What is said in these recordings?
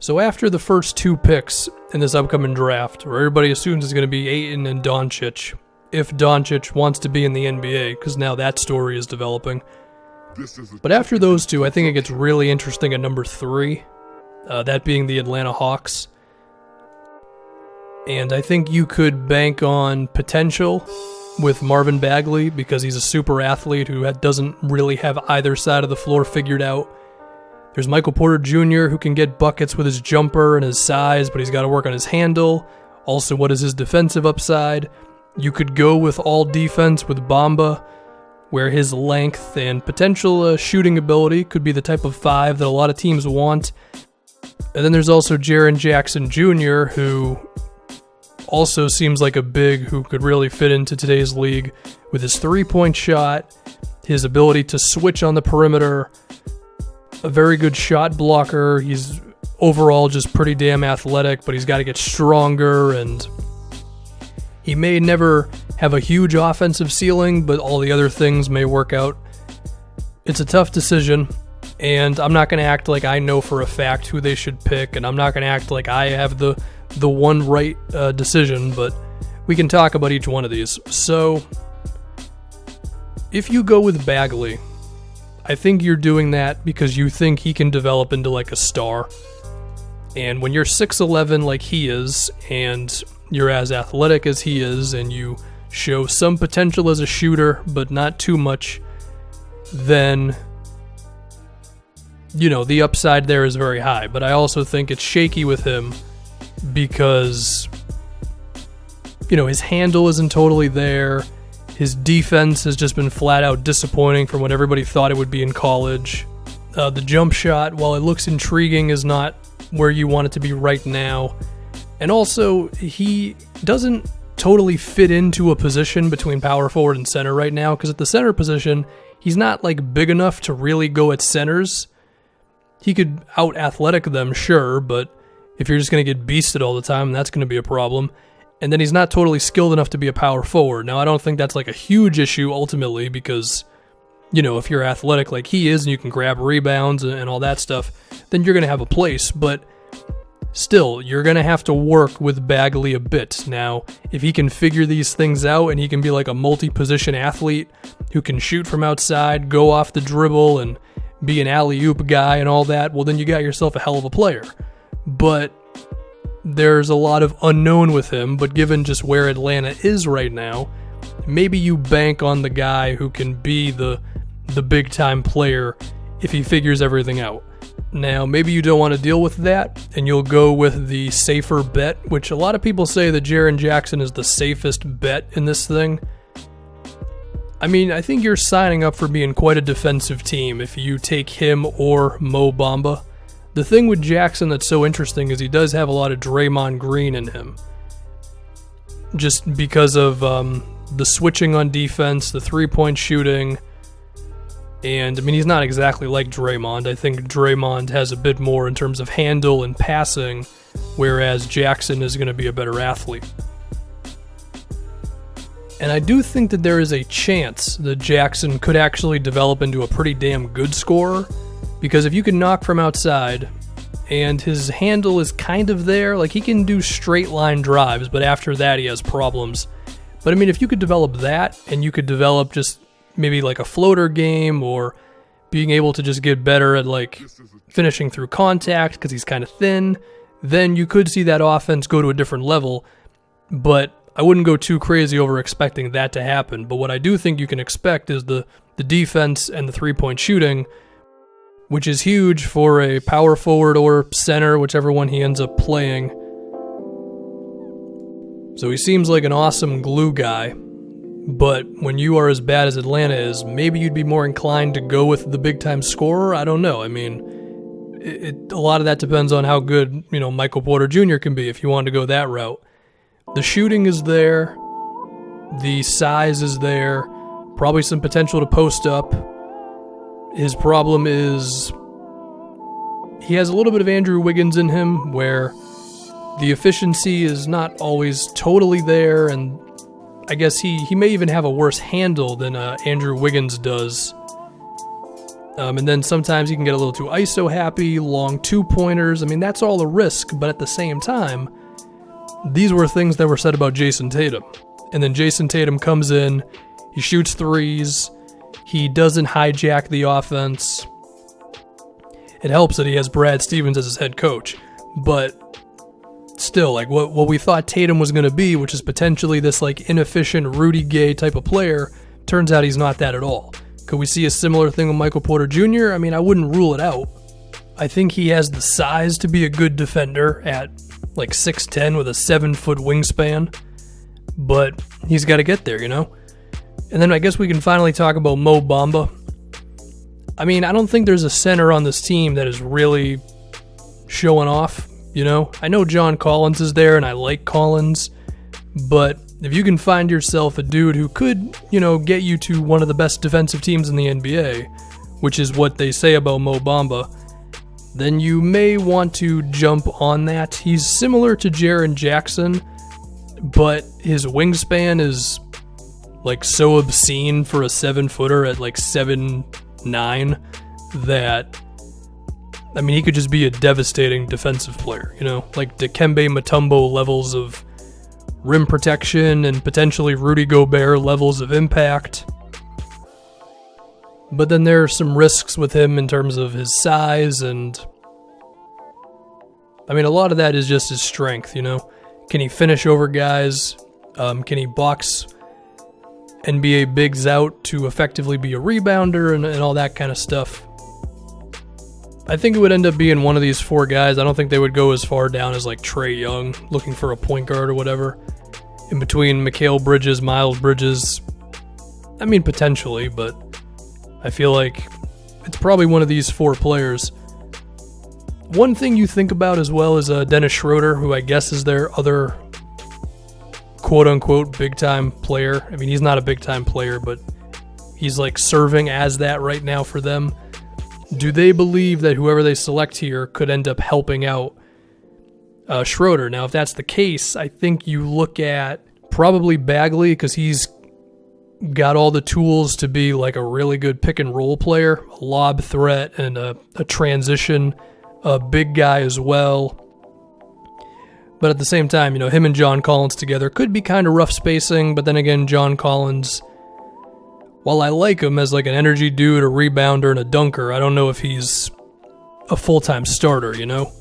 So after the first 2 picks in this upcoming draft, where everybody assumes it's going to be Ayton and Doncic, if Doncic wants to be in the NBA, because now that story is developing. But after those 2, I think it gets really interesting at number 3, that being the Atlanta Hawks. And I think you could bank on potential with Marvin Bagley, because he's a super athlete who doesn't really have either side of the floor figured out. There's Michael Porter Jr., who can get buckets with his jumper and his size, but he's got to work on his handle. Also, what is his defensive upside? You could go with all defense with Bamba, where his length and potential shooting ability could be the type of 5 that a lot of teams want. And then there's also Jaren Jackson Jr., who also seems like a big who could really fit into today's league with his 3-point shot, his ability to switch on the perimeter, a very good shot blocker. He's overall just pretty damn athletic, but he's got to get stronger, and he may never have a huge offensive ceiling, but all the other things may work out. It's a tough decision, and I'm not going to act like I know for a fact who they should pick, and I'm not going to act like I have the one right decision, but we can talk about each one of these. So, if you go with Bagley, I think you're doing that because you think he can develop into like a star. And when you're 6'11" like he is, and you're as athletic as he is, and you show some potential as a shooter, but not too much, then, you know, the upside there is very high. But I also think it's shaky with him because, you know, his handle isn't totally there. His defense has just been flat out disappointing from what everybody thought it would be in college. The jump shot, while it looks intriguing, is not where you want it to be right now. And also, he doesn't totally fit into a position between power forward and center right now, because at the center position, he's not like big enough to really go at centers. He could out-athletic them, sure, but if you're just going to get beasted all the time, that's going to be a problem. And then he's not totally skilled enough to be a power forward. Now, I don't think that's like a huge issue ultimately because, you know, if you're athletic like he is and you can grab rebounds and all that stuff, then you're going to have a place. But still, you're going to have to work with Bagley a bit. Now, if he can figure these things out and he can be like a multi-position athlete who can shoot from outside, go off the dribble, and be an alley-oop guy and all that, well, then you got yourself a hell of a player. But there's a lot of unknown with him, but given just where Atlanta is right now, maybe you bank on the guy who can be the big-time player if he figures everything out. Now, maybe you don't want to deal with that, and you'll go with the safer bet, which a lot of people say that Jaren Jackson is the safest bet in this thing. I mean, I think you're signing up for being quite a defensive team if you take him or Mo Bamba. The thing with Jackson that's so interesting is he does have a lot of Draymond Green in him. Just because of the switching on defense, the three-point shooting, and I mean, he's not exactly like Draymond. I think Draymond has a bit more in terms of handle and passing, whereas Jackson is going to be a better athlete. And I do think that there is a chance that Jackson could actually develop into a pretty damn good scorer, because if you can knock from outside, and his handle is kind of there, like he can do straight line drives, but after that he has problems. But I mean, if you could develop that, and you could develop just maybe like a floater game, or being able to just get better at like finishing through contact because he's kind of thin, then you could see that offense go to a different level. But I wouldn't go too crazy over expecting that to happen. But what I do think you can expect is the defense and the three-point shooting, which is huge for a power forward or center, whichever one he ends up playing. So he seems like an awesome glue guy. But when you are as bad as Atlanta is, maybe you'd be more inclined to go with the big-time scorer? I don't know. I mean, a lot of that depends on how good, you know, Michael Porter Jr. can be if you want to go that route. The shooting is there. The size is there. Probably some potential to post up. His problem is he has a little bit of Andrew Wiggins in him, where the efficiency is not always totally there, and I guess he may even have a worse handle than Andrew Wiggins does. And then sometimes he can get a little too ISO happy, long 2-pointers. I mean, that's all a risk, but at the same time, these were things that were said about Jason Tatum. And then Jason Tatum comes in, he shoots threes, he doesn't hijack the offense. It helps that he has Brad Stevens as his head coach, but still, like what we thought Tatum was going to be, which is potentially this like inefficient Rudy Gay type of player, turns out he's not that at all. Could we see a similar thing with Michael Porter Jr.? I mean, I wouldn't rule it out. I think he has the size to be a good defender at like 6'10" with a 7-foot wingspan, but he's got to get there, you know? And then I guess we can finally talk about Mo Bamba. I mean, I don't think there's a center on this team that is really showing off, you know? I know John Collins is there, and I like Collins, but if you can find yourself a dude who could, you know, get you to one of the best defensive teams in the NBA, which is what they say about Mo Bamba, then you may want to jump on that. He's similar to Jaren Jackson, but his wingspan is like so obscene for a 7-footer at like 7'9" that, I mean, he could just be a devastating defensive player, you know, like Dikembe Mutombo levels of rim protection and potentially Rudy Gobert levels of impact. But then there are some risks with him in terms of his size, and I mean, a lot of that is just his strength, you know. Can he finish over guys? Can he box NBA bigs out to effectively be a rebounder and all that kind of stuff? I think it would end up being one of these 4 guys. I don't think they would go as far down as like Trae Young, looking for a point guard or whatever. In between Mikal Bridges, Miles Bridges, I mean, potentially, but I feel like it's probably one of these 4 players. One thing you think about as well is Dennis Schroeder, who I guess is their other quote-unquote big-time player. I mean, he's not a big-time player, but he's like serving as that right now for them. Do they believe that whoever they select here could end up helping out Schroeder? Now, if that's the case, I think you look at probably Bagley, because he's got all the tools to be like a really good pick-and-roll player, a lob threat, and a transition big guy as well. But at the same time, you know, him and John Collins together could be kind of rough spacing, but then again, John Collins, while I like him as like an energy dude, a rebounder, and a dunker, I don't know if he's a full-time starter, you know?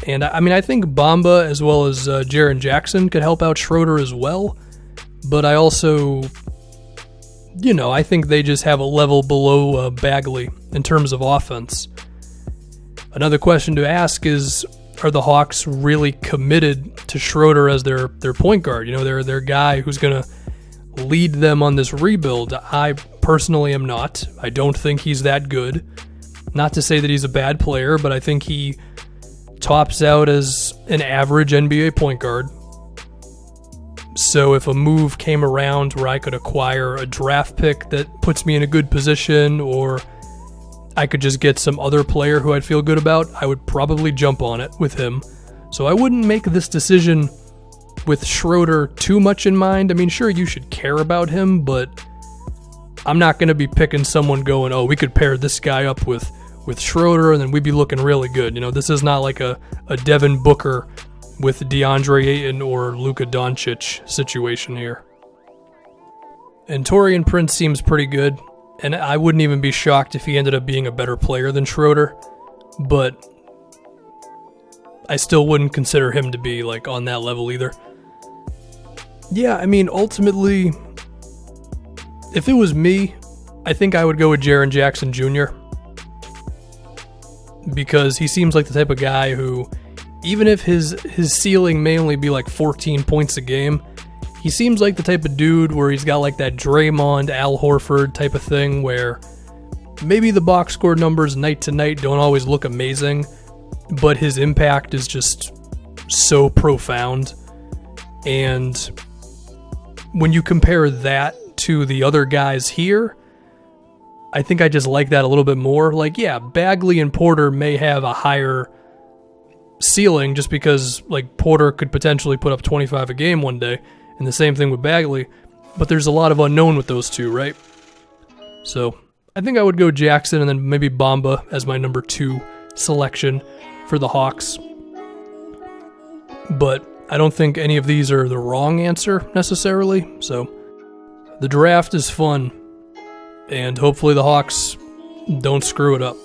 And I mean, I think Bamba as well as Jaren Jackson could help out Schroeder as well, but I also, you know, I think they just have a level below Bagley in terms of offense. Another question to ask is, are the Hawks really committed to Schroeder as their point guard? You know, their guy who's going to lead them on this rebuild. I personally am not. I don't think he's that good. Not to say that he's a bad player, but I think he tops out as an average NBA point guard. So if a move came around where I could acquire a draft pick that puts me in a good position, or I could just get some other player who I'd feel good about, I would probably jump on it with him. So I wouldn't make this decision with Schroeder too much in mind. I mean, sure, you should care about him, but I'm not going to be picking someone going, oh, we could pair this guy up with Schroeder and then we'd be looking really good. You know, this is not like a Devin Booker with DeAndre Ayton or Luka Doncic situation here. And Taurean Prince seems pretty good. And I wouldn't even be shocked if he ended up being a better player than Schroeder, but I still wouldn't consider him to be like on that level either. Yeah, I mean, ultimately, if it was me, I think I would go with Jaren Jackson Jr. because he seems like the type of guy who, even if his ceiling may only be like 14 points a game, he seems like the type of dude where he's got like that Draymond, Al Horford type of thing where maybe the box score numbers night to night don't always look amazing, but his impact is just so profound. And when you compare that to the other guys here, I think I just like that a little bit more. Like, yeah, Bagley and Porter may have a higher ceiling just because like Porter could potentially put up 25 a game one day. And the same thing with Bagley, but there's a lot of unknown with those two, right? So I think I would go Jackson and then maybe Bamba as my number 2 selection for the Hawks. But I don't think any of these are the wrong answer necessarily. So the draft is fun, and hopefully the Hawks don't screw it up.